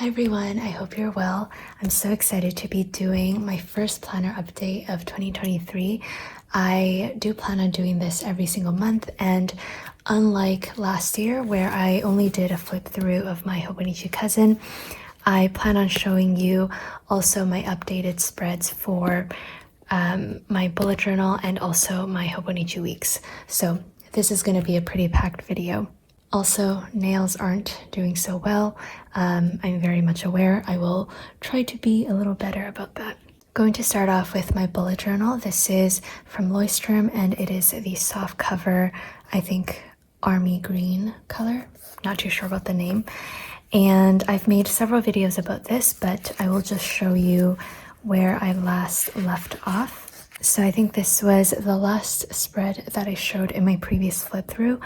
Hi everyone, I hope you're well. I'm so excited to be doing my first planner update of 2023. I do plan on doing this every single month, and unlike last year where I only did a flip through of my Hobonichi Cousin, I plan on showing you also my updated spreads for my bullet journal and also my Hobonichi Weeks. So this is going to be a pretty packed video. Also, nails aren't doing so well. I'm very much aware. I will try to be a little better about that. Going to start off with my bullet journal. This is from Leuchtturm and it is the soft cover, I think army green color. Not too sure about the name. And I've made several videos about this, but I will just show you where I last left off. So I think this was the last spread that I showed in my previous flip through.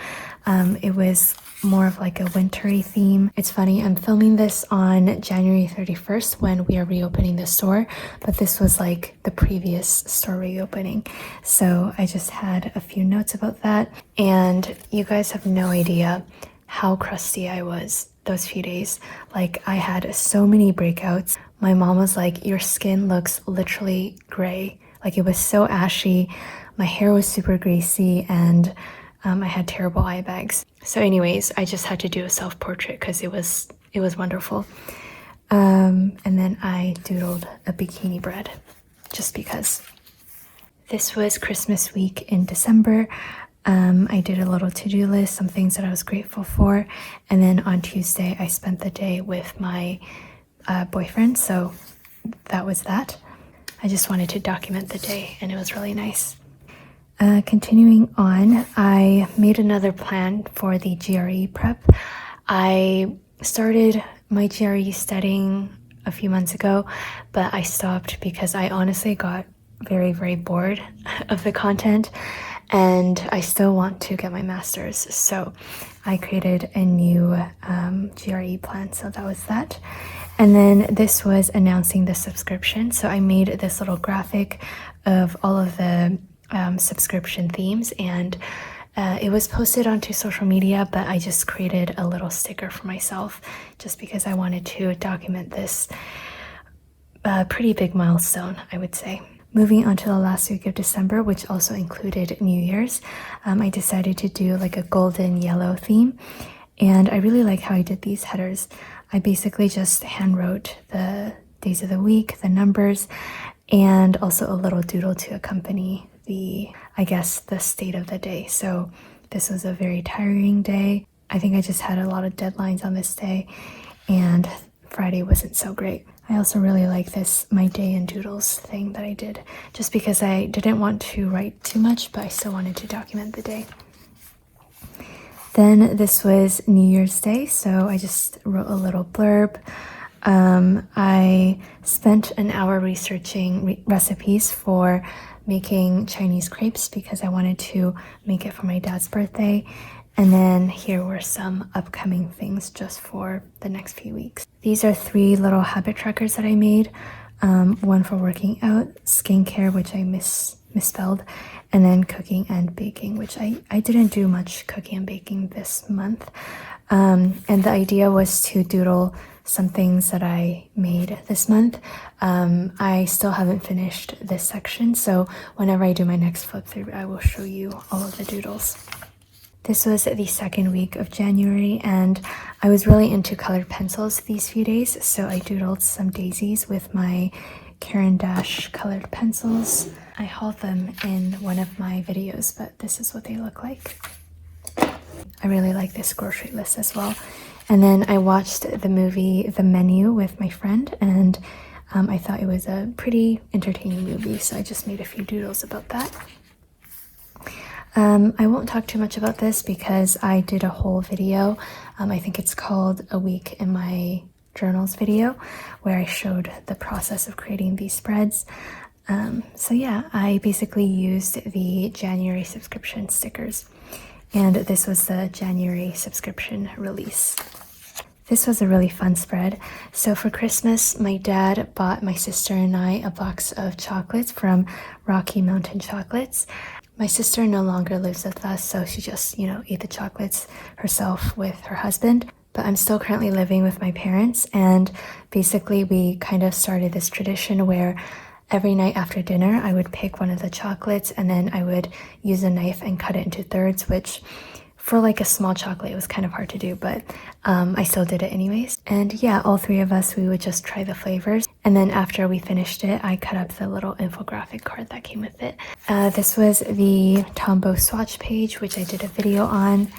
It was more of like a wintry theme. It's funny, I'm filming this on January 31st when we are reopening the store, but this was like the previous store reopening. So I just had a few notes about that. And you guys have no idea how crusty I was those few days. Like, I had so many breakouts. My mom was like, your skin looks literally gray. Like, it was so ashy, my hair was super greasy, and I had terrible eye bags. So anyways, I just had to do a self-portrait because it was wonderful. And then I doodled a bikini bread just because. This was Christmas week in December. I did a little to-do list, some things that I was grateful for, and then on Tuesday I spent the day with my boyfriend, so that was that. I just wanted to document the day and it was really nice. Continuing on, I made another plan for the GRE prep. I started my GRE studying a few months ago, but I stopped because I honestly got very, very bored of the content and I still want to get my master's. So I created a new GRE plan, so that was that. And then this was announcing the subscription. So I made this little graphic of all of the subscription themes, and it was posted onto social media, but I just created a little sticker for myself just because I wanted to document this pretty big milestone, I would say. Moving on to the last week of December, which also included New Year's, I decided to do like a golden yellow theme, and I really like how I did these headers. I basically just hand wrote the days of the week, the numbers, and also a little doodle to accompany the state of the day. So this was a very tiring day. I think I just had a lot of deadlines on this day, and Friday wasn't so great. I also really like this my day in doodles thing that I did, just because I didn't want to write too much, but I still wanted to document the day. Then this was New Year's Day, so I just wrote a little blurb. I spent an hour researching recipes for making Chinese crepes because I wanted to make it for my dad's birthday. And then here were some upcoming things just for the next few weeks. These are 3 little habit trackers that I made. One for working out, skincare, which I misspelled, and then cooking and baking, which I didn't do much cooking and baking this month. And the idea was to doodle some things that I made this month. I still haven't finished this section, so whenever I do my next flip through, I will show you all of the doodles. This was the second week of January, and I was really into colored pencils these few days, so I doodled some daisies with my Caran d'Ache colored pencils. I hauled them in one of my videos, but this is what they look like. I really like this grocery list as well. And then I watched the movie The Menu with my friend, and I thought it was a pretty entertaining movie, so I just made a few doodles about that. I won't talk too much about this because I did a whole video. I think it's called A Week in My Journals video, where I showed the process of creating these spreads. So yeah, I basically used the January subscription stickers, and this was the January subscription release. This was a really fun spread. So for Christmas, my dad bought my sister and I a box of chocolates from Rocky Mountain Chocolates. My sister no longer lives with us, so she just, ate the chocolates herself with her husband. but I'm still currently living with my parents, and basically we kind of started this tradition where every night after dinner I would pick one of the chocolates and then I would use a knife and cut it into thirds, which for like a small chocolate it was kind of hard to do, but I still did it anyways. And yeah, all three of us, we would just try the flavors, and then after we finished it I cut up the little infographic card that came with it. This was the Tombow swatch page, which I did a video on.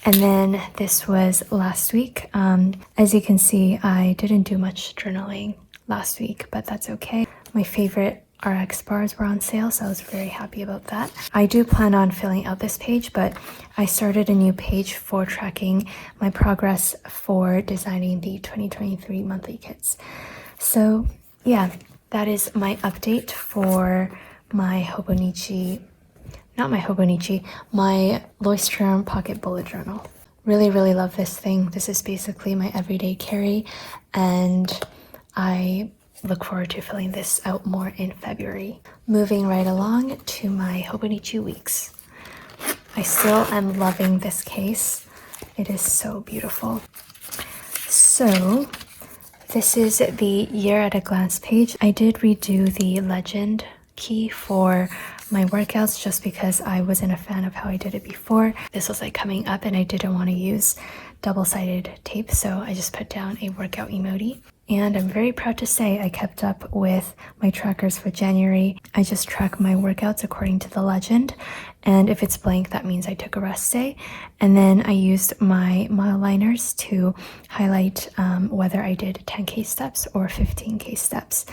And then this was last week. As you can see, I didn't do much journaling last week, but that's okay. My favorite RX bars were on sale, so I was very happy about that. I do plan on filling out this page, but I started a new page for tracking my progress for designing the 2023 monthly kits. So yeah, that is my update for my Hobonichi, not my Hobonichi, my Leuchtturm pocket bullet journal. Really love this thing. This is basically my everyday carry, and I look forward to filling this out more in February. Moving right along to my Hobonichi Weeks. I still am loving this case. It is so beautiful. So this is the year at a glance page. I did redo the legend key for my workouts just because I wasn't a fan of how I did it before. This was like coming up and I didn't want to use double-sided tape, so I just put down a workout emoji. And I'm very proud to say I kept up with my trackers for January. I just track my workouts according to the legend, and if it's blank, that means I took a rest day. And then I used my Mildliners to highlight whether I did 10k steps or 15k steps.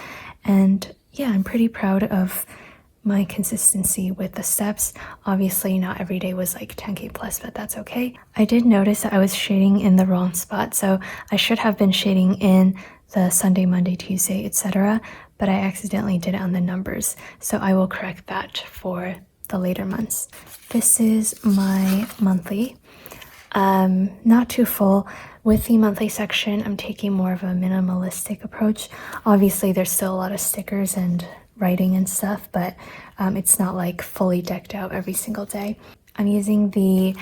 And yeah, I'm pretty proud of my consistency with the steps. Obviously not every day was like 10k plus, but that's okay. I did notice that I was shading in the wrong spot, so I should have been shading in the Sunday, Monday, Tuesday, etc., but I accidentally did it on the numbers, so I will correct that for the later months. This is my monthly. Not too full. With the monthly section, I'm taking more of a minimalistic approach. Obviously there's still a lot of stickers and writing and stuff, but it's not like fully decked out every single day. I'm using the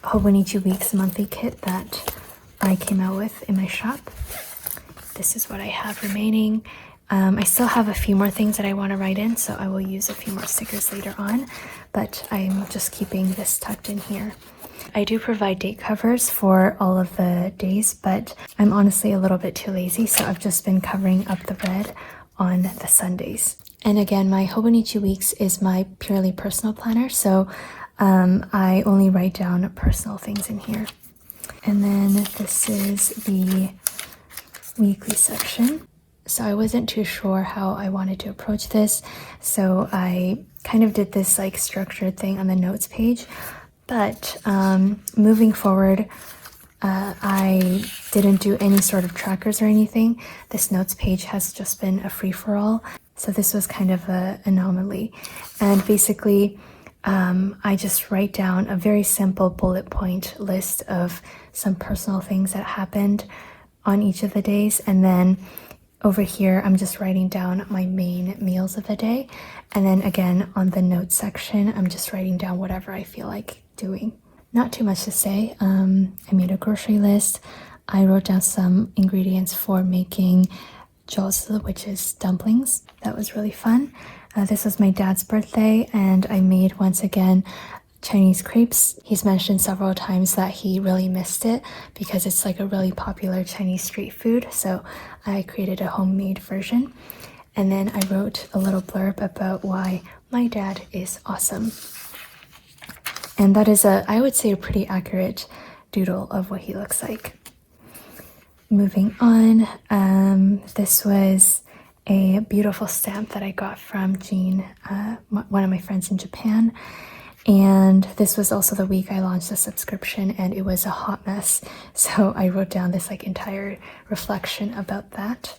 Hobonichi Weeks monthly kit that I came out with in my shop. This is what I have remaining. I still have a few more things that I want to write in, so I will use a few more stickers later on, but I'm just keeping this tucked in here. I do provide date covers for all of the days, but I'm honestly a little bit too lazy, so I've just been covering up the red on the Sundays. And again, my Hobonichi Weeks is my purely personal planner, so I only write down personal things in here. And then this is the weekly section. So I wasn't too sure how I wanted to approach this, so I kind of did this like structured thing on the notes page, but moving forward, I didn't do any sort of trackers or anything. This notes page has just been a free-for-all, so this was kind of an anomaly. And basically I just write down a very simple bullet point list of some personal things that happened on each of the days, and then over here I'm just writing down my main meals of the day, and then again on the notes section I'm just writing down whatever I feel like doing. Not too much to say. I made a grocery list. I wrote down some ingredients for making jiaozi, which is dumplings. That was really fun. This was my dad's birthday, and I made once again Chinese crepes. He's mentioned several times that he really missed it because it's like a really popular Chinese street food, so I created a homemade version. And then I wrote a little blurb about why my dad is awesome. And that is I would say a pretty accurate doodle of what he looks like. Moving on, this was a beautiful stamp that I got from Jean, one of my friends in Japan. And this was also the week I launched a subscription, and it was a hot mess. So I wrote down this like entire reflection about that.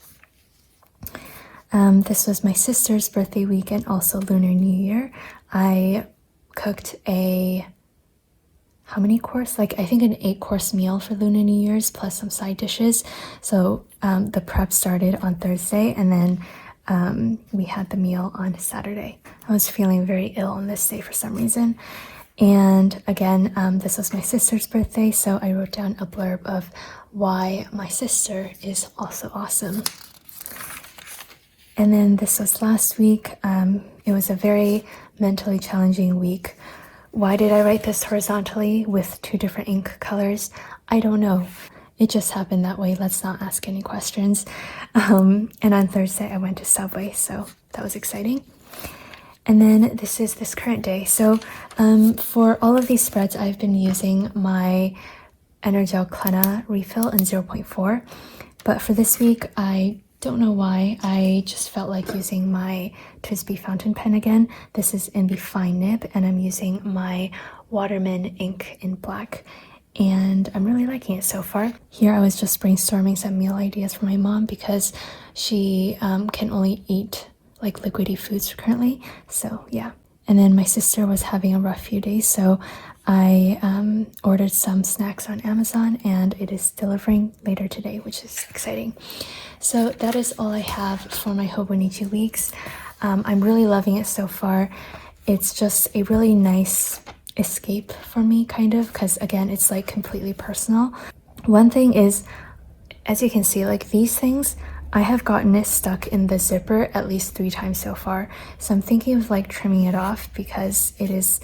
This was my sister's birthday week and also Lunar New Year. I cooked how many course? Like I think an 8-course meal for Lunar New Year's plus some side dishes. So the prep started on Thursday, and then we had the meal on Saturday. I was feeling very ill on this day for some reason. And again, this was my sister's birthday, so I wrote down a blurb of why my sister is also awesome. And then this was last week. It was a very mentally challenging week. Why did I write this horizontally with 2 different ink colors? I don't know. It just happened that way. Let's not ask any questions. And on Thursday, I went to Subway, so that was exciting. And then this is this current day. So for all of these spreads, I've been using my Energel Clena refill in 0.4. But for this week, I don't know why, I just felt like using my TWSBI fountain pen again. This is in the fine nib, and I'm using my Waterman ink in black. And I'm really liking it so far. Here I was just brainstorming some meal ideas for my mom because she can only eat like liquidy foods currently, so yeah. And then my sister was having a rough few days, so I ordered some snacks on Amazon, and it is delivering later today, which is exciting. So that is all I have for my Hobonichi weeks. I'm really loving it so far. It's just a really nice escape for me, kind of, because again, it's like completely personal. One thing is, as you can see, like these things, I have gotten it stuck in the zipper at least 3 times so far. So I'm thinking of like trimming it off because it is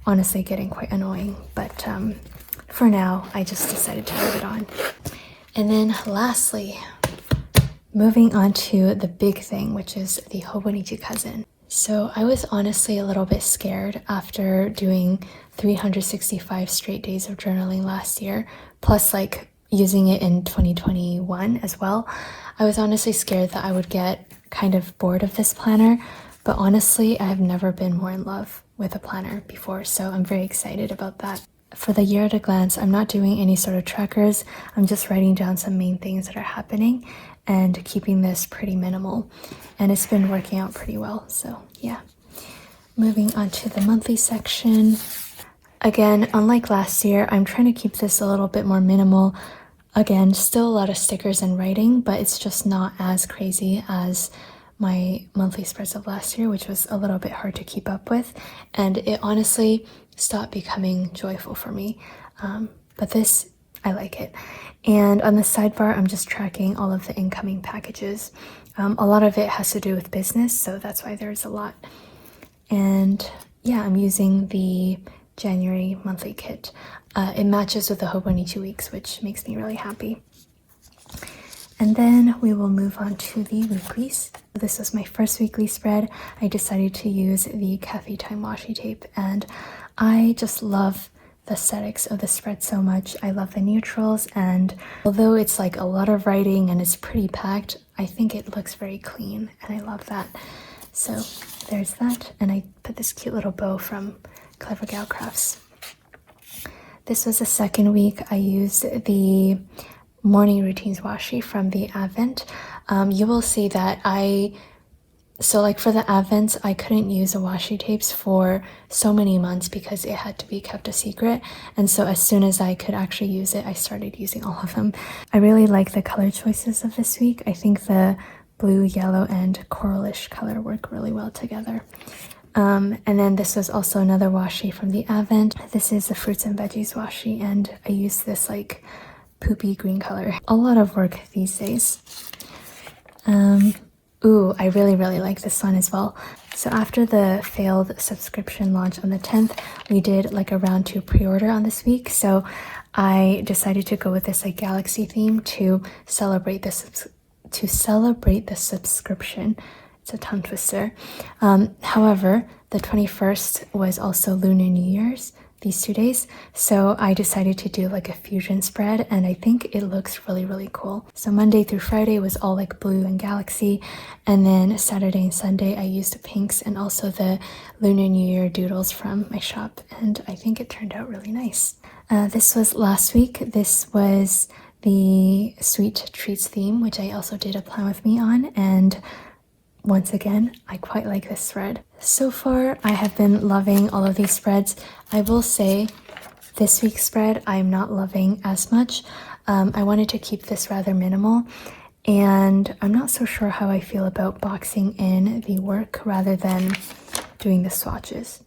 honestly getting quite annoying. But for now, I just decided to leave it on. And then lastly, moving on to the big thing, which is the Hobonichi Cousin. So I was honestly a little bit scared after doing 365 straight days of journaling last year, plus like using it in 2021 as well. I was honestly scared that I would get kind of bored of this planner, but honestly, I have never been more in love with a planner before, so I'm very excited about that. For the year at a glance, I'm not doing any sort of trackers. I'm just writing down some main things that are happening and keeping this pretty minimal. And it's been working out pretty well, so yeah. Moving on to the monthly section. Again, unlike last year, I'm trying to keep this a little bit more minimal. Again, still a lot of stickers and writing, but it's just not as crazy as my monthly spreads of last year, which was a little bit hard to keep up with. And it honestly stopped becoming joyful for me. But this, I like it. And on the sidebar, I'm just tracking all of the incoming packages. A lot of it has to do with business, so that's why there's a lot. And yeah, I'm using the January monthly kit. It matches with the Hobonichi weeks, which makes me really happy. And then we will move on to the weeklies. This was my first weekly spread. I decided to use the Cafe Time washi tape, and I just love the aesthetics of the spread so much. I love the neutrals, and although it's like a lot of writing and it's pretty packed, I think it looks very clean, and I love that. So there's that, and I put this cute little bow from Clever Gal Crafts. This was the second week. I used the morning routines washi from the Advent. You will see that so like for the Advents, I couldn't use the washi tapes for so many months because it had to be kept a secret. And so as soon as I could actually use it, I started using all of them. I really like the color choices of this week. I think the blue, yellow, and coralish color work really well together. And then this was also another washi from the Advent. This is the fruits and veggies washi, and I use this like poopy green color. A lot of work these days. Ooh, I really like this one as well. So after the failed subscription launch on the 10th, we did like a round 2 pre-order on this week. So I decided to go with this like galaxy theme to celebrate the subscription. It's a tongue twister. However, the 21st was also Lunar New Year's, these 2 days. So I decided to do like a fusion spread, and I think it looks really cool. So Monday through Friday was all like blue and galaxy. And then Saturday and Sunday, I used the pinks and also the Lunar New Year doodles from my shop. And I think it turned out really nice. This was last week. This was the Sweet Treats theme, which I also did a plan with me on. And once again, I quite like this spread. So far, I have been loving all of these spreads. I will say this week's spread I'm not loving as much. I wanted to keep this rather minimal, and I'm not so sure how I feel about boxing in the work rather than doing the swatches.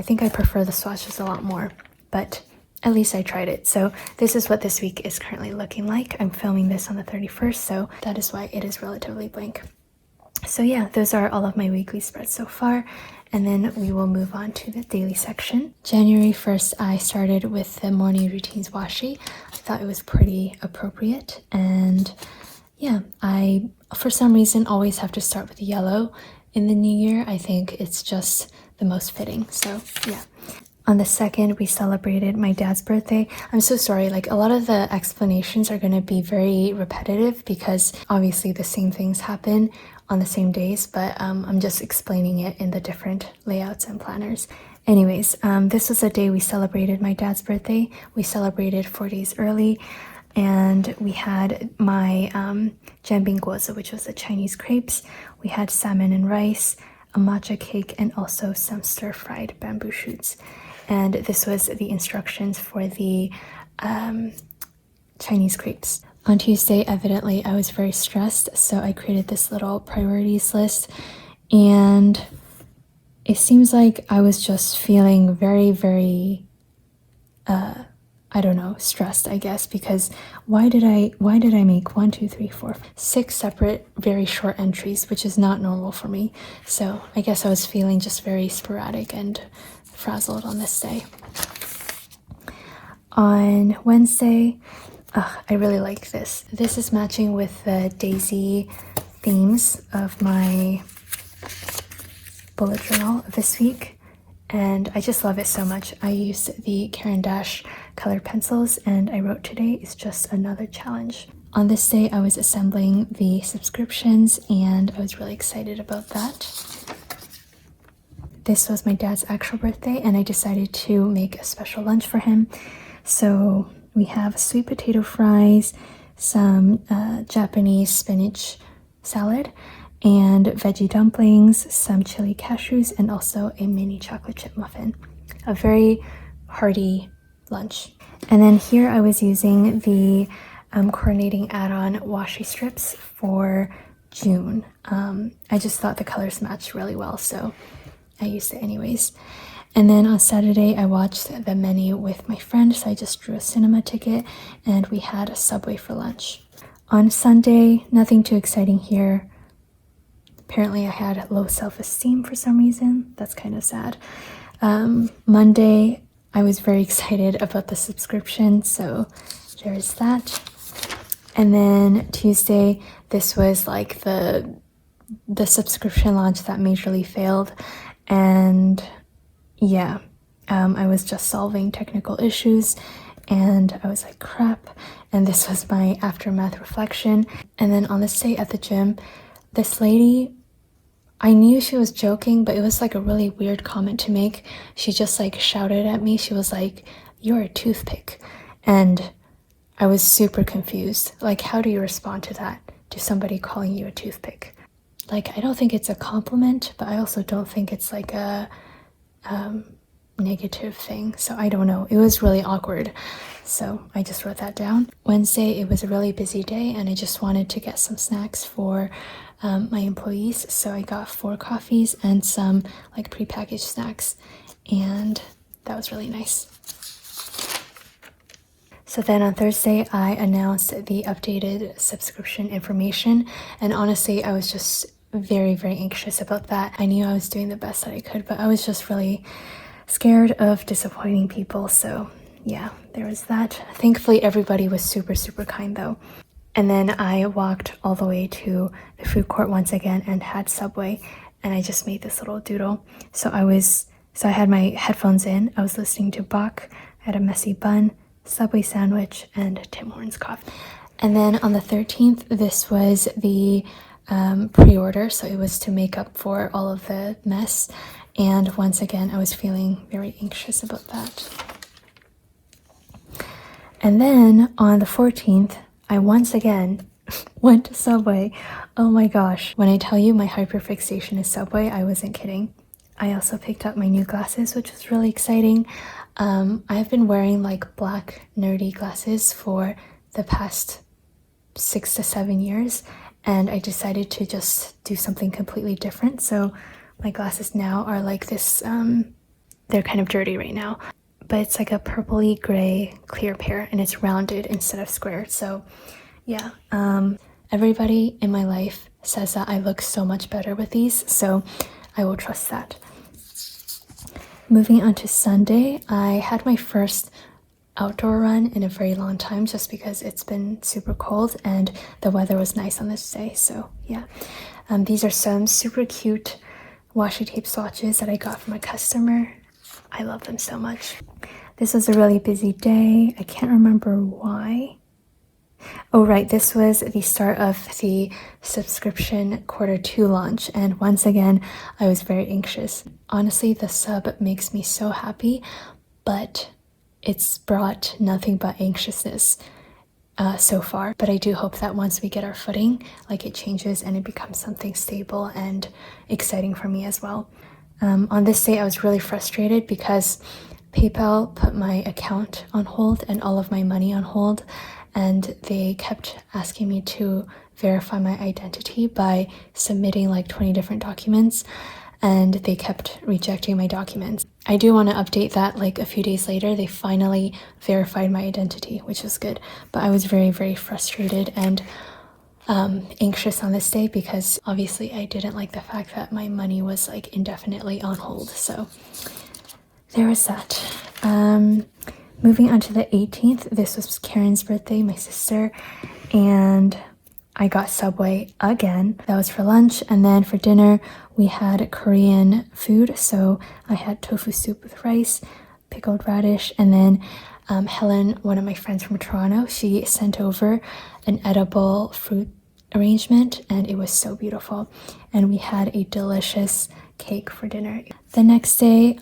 I think I prefer the swatches a lot more, but at least I tried it. So this is what this week is currently looking like. I'm filming this on the 31st, so that is why it is relatively blank. So yeah, those are all of my weekly spreads so far, and then we will move on to the daily section. January 1st, I started with the morning routines washi. I thought it was pretty appropriate, and yeah, I, for some reason, always have to start with yellow in the new year. I think it's just the most fitting, so yeah. On the 2nd, we celebrated my dad's birthday. I'm so sorry, like a lot of the explanations are going to be very repetitive because obviously the same things happen on the same days, but I'm just explaining it in the different layouts and planners. Anyways, this was the day we celebrated my dad's birthday. We celebrated 4 days early, and we had my jianbingguozi, which was the Chinese crepes. We had salmon and rice, a matcha cake, and also some stir-fried bamboo shoots. And this was the instructions for the Chinese crepes. On Tuesday, evidently, I was very stressed, so I created this little priorities list, and it seems like I was just feeling very, very, I don't know, stressed, I guess, because why did I make 1, 2, 3, 4, 6 separate, very short entries, which is not normal for me. So I guess I was feeling just very sporadic and frazzled on this day. On Wednesday, I really like this. This is matching with the daisy themes of my bullet journal this week, and I just love it so much. I used the Caran d'Ache colored pencils, and I wrote today is just another challenge. On this day, I was assembling the subscriptions, and I was really excited about that. This was my dad's actual birthday, and I decided to make a special lunch for him. So we have sweet potato fries, some Japanese spinach salad, and veggie dumplings, some chili cashews, and also a mini chocolate chip muffin. A very hearty lunch. And then here I was using the coordinating add-on washi strips for June. I just thought the colors matched really well, so I used it anyways. And then on Saturday, I watched the menu with my friend, so I just drew a cinema ticket, and we had a Subway for lunch. On Sunday, nothing too exciting here. Apparently, I had low self-esteem for some reason. That's kind of sad. Monday, I was very excited about the subscription, so there's that. And then Tuesday, this was like the subscription launch that majorly failed, and yeah, I was just solving technical issues, and I was like, crap. And this was my aftermath reflection. And then on this day at the gym, this lady, I knew she was joking, but it was like a really weird comment to make. She just like shouted at me. She was like, "You're a toothpick." And I was super confused. Like, how do you respond to that? To somebody calling you a toothpick? Like, I don't think it's a compliment, but I also don't think it's like a negative thing. So I don't know. It was really awkward. So I just wrote that down. Wednesday, it was a really busy day, and I just wanted to get some snacks for my employees. So I got 4 coffees and some like prepackaged snacks, and that was really nice. So then on Thursday, I announced the updated subscription information, and honestly, I was just very, very anxious about that. I knew I was doing the best that I could, but I was just really scared of disappointing people. So yeah, there was that. Thankfully, everybody was super, super kind though. And then I walked all the way to the food court once again and had Subway, and I just made this little doodle. So I had my headphones in, I was listening to Bach, I had a messy bun, Subway sandwich, and Tim Hortons coffee. And then on the 13th, this was the pre-order, so it was to make up for all of the mess, and once again I was feeling very anxious about that. And then on the 14th, I once again went to Subway. Oh my gosh, when I tell you my hyperfixation is Subway, I wasn't kidding. I also picked up my new glasses, which was really exciting. I've been wearing like black nerdy glasses for the past 6 to 7 years, and I decided to just do something completely different. So my glasses now are like this they're kind of dirty right now. But it's like a purpley gray clear pair, and it's rounded instead of square. So yeah, everybody in my life says that I look so much better with these, so I will trust that. Moving on to Sunday, I had my first outdoor run in a very long time just because it's been super cold and the weather was nice on this day. So yeah, these are some super cute washi tape swatches that I got from a customer. I love them so much. This was a really busy day. I can't remember why. Oh right, this was the start of the subscription Q2 launch, and once again I was very anxious. Honestly, the sub makes me so happy, but it's brought nothing but anxiousness so far. But I do hope that once we get our footing, like, it changes and it becomes something stable and exciting for me as well. On this day I was really frustrated because PayPal put my account on hold and all of my money on hold, and they kept asking me to verify my identity by submitting like 20 different documents, and they kept rejecting my documents. I do want to update that. Like, a few days later they finally verified my identity, which was good, but I was very, very frustrated and anxious on this day because obviously I didn't like the fact that my money was like indefinitely on hold. So there was that. Moving on to the 18th, this was Karen's birthday, my sister, and I got Subway again. That was for lunch, and then for dinner we had Korean food. So I had tofu soup with rice, pickled radish, and then Helen, one of my friends from Toronto, she sent over an edible fruit arrangement, and it was so beautiful. And we had a delicious cake for dinner. The next day,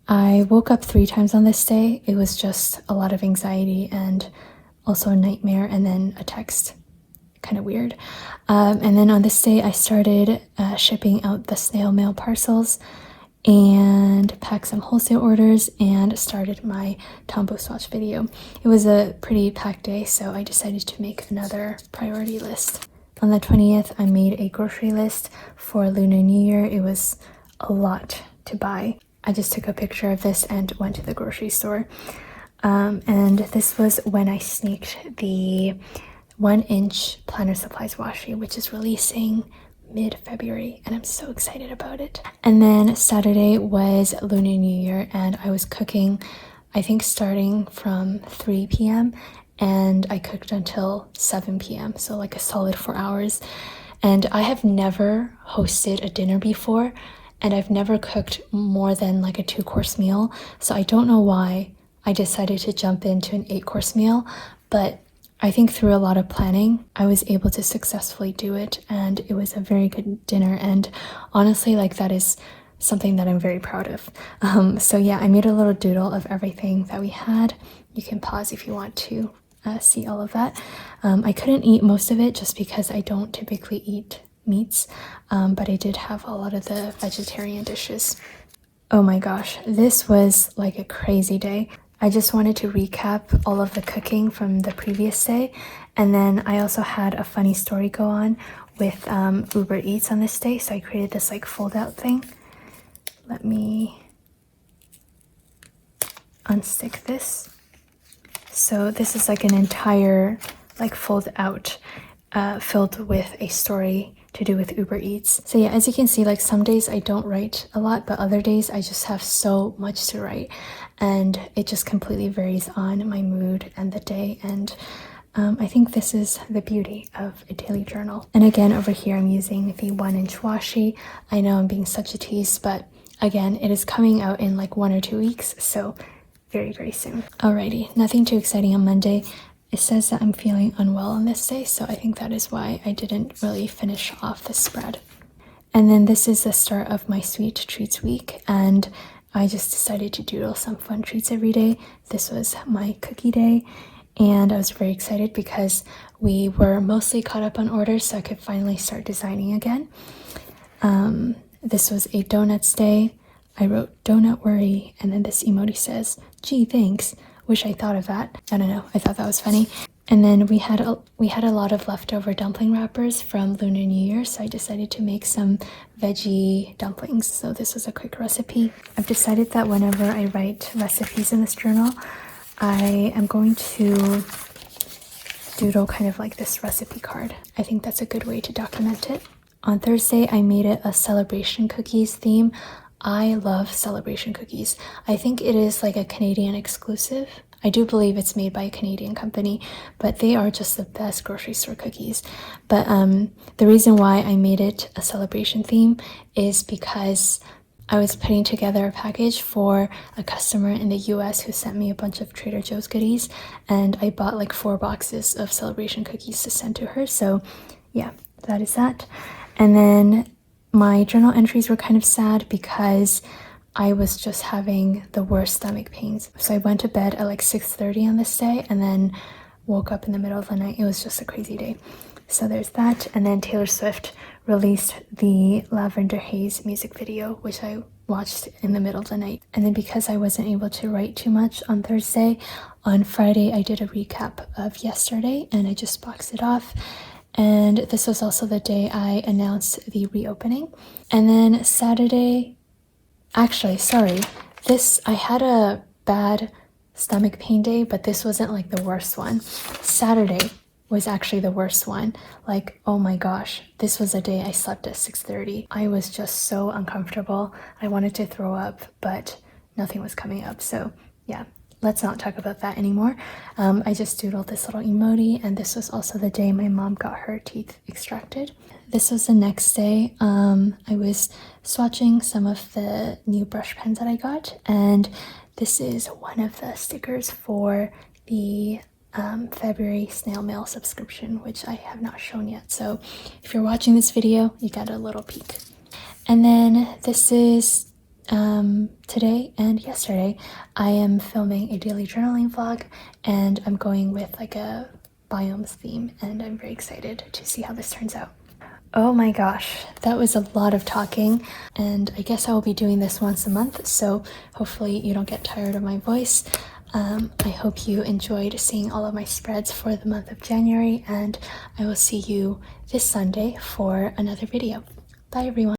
I woke up 3 times on this day. It was just a lot of anxiety and also a nightmare, and then a text. Kind of weird. And then on this day I started shipping out the snail mail parcels and packed some wholesale orders and started my Tombow swatch video. It was a pretty packed day, so I decided to make another priority list. On the 20th I made a grocery list for Lunar New Year. It was a lot to buy. I just took a picture of this and went to the grocery store. And this was when I sneaked the 1-inch Planner Supplies washi, which is releasing mid-February, and I'm so excited about it. And then Saturday was Lunar New Year, and I was cooking, I think starting from 3 p.m. and I cooked until 7 p.m. so like a solid 4 hours. And I have never hosted a dinner before, and I've never cooked more than like a 2-course meal, so I don't know why I decided to jump into an 8-course meal, but I think through a lot of planning I was able to successfully do it, and it was a very good dinner, and honestly, like, that is something that I'm very proud of. So yeah, I made a little doodle of everything that we had. You can pause if you want to see all of that. I couldn't eat most of it just because I don't typically eat meats, but I did have a lot of the vegetarian dishes. Oh my gosh, this was like a crazy day. I just wanted to recap all of the cooking from the previous day, and then I also had a funny story go on with Uber Eats on this day, so I created this like fold out thing. Let me unstick this. So this is like an entire like fold out filled with a story to do with Uber Eats. So yeah, as you can see, like, some days I don't write a lot, but other days I just have so much to write, and it just completely varies on my mood and the day. And I think this is the beauty of a daily journal. And again, over here I'm using the 1-inch washi. I know I'm being such a tease, but again, it is coming out in like 1 or 2 weeks, so very, very soon. Alrighty, nothing too exciting on Monday. It says that I'm feeling unwell on this day, so I think that is why I didn't really finish off the spread. And then this is the start of my sweet treats week, and I just decided to doodle some fun treats every day. This was my cookie day, and I was very excited because we were mostly caught up on orders, so I could finally start designing again. This was a donuts day. I wrote donut worry, and then this emoji says, gee, thanks. Wish I thought of that. I don't know, I thought that was funny. And then we had a lot of leftover dumpling wrappers from Lunar New Year, so I decided to make some veggie dumplings. So this was a quick recipe. I've decided that whenever I write recipes in this journal, I am going to doodle kind of like this recipe card. I think that's a good way to document it. On Thursday, I made it a celebration cookies theme. I love celebration cookies. I think it is like a Canadian exclusive. I do believe it's made by a Canadian company, but they are just the best grocery store cookies. But the reason why I made it a celebration theme is because I was putting together a package for a customer in the US who sent me a bunch of Trader Joe's goodies, and I bought like 4 boxes of celebration cookies to send to her. So yeah, that is that. And then my journal entries were kind of sad because I was just having the worst stomach pains. So I went to bed at like 6:30 on this day and then woke up in the middle of the night. It was just a crazy day. So there's that. And then Taylor Swift released the Lavender Haze music video, which I watched in the middle of the night. And then because I wasn't able to write too much on Thursday, on Friday I did a recap of yesterday and I just boxed it off. And this was also the day I announced the reopening. And then Saturday, actually, sorry, I had a bad stomach pain day, but this wasn't like the worst one. Saturday was actually the worst one. Like, oh my gosh, this was a day I slept at 6:30. I was just so uncomfortable. I wanted to throw up, but nothing was coming up. So yeah, let's not talk about that anymore. I just doodled this little emoji, and this was also the day my mom got her teeth extracted. This was the next day. I was swatching some of the new brush pens that I got, and this is one of the stickers for the February snail mail subscription, which I have not shown yet. So if you're watching this video, you got a little peek. And then this is today and yesterday. I am filming a daily journaling vlog, and I'm going with like a biomes theme, and I'm very excited to see how this turns out. Oh my gosh, that was a lot of talking, and I guess I will be doing this once a month, so hopefully you don't get tired of my voice. I hope you enjoyed seeing all of my spreads for the month of January, and I will see you this Sunday for another video. Bye everyone.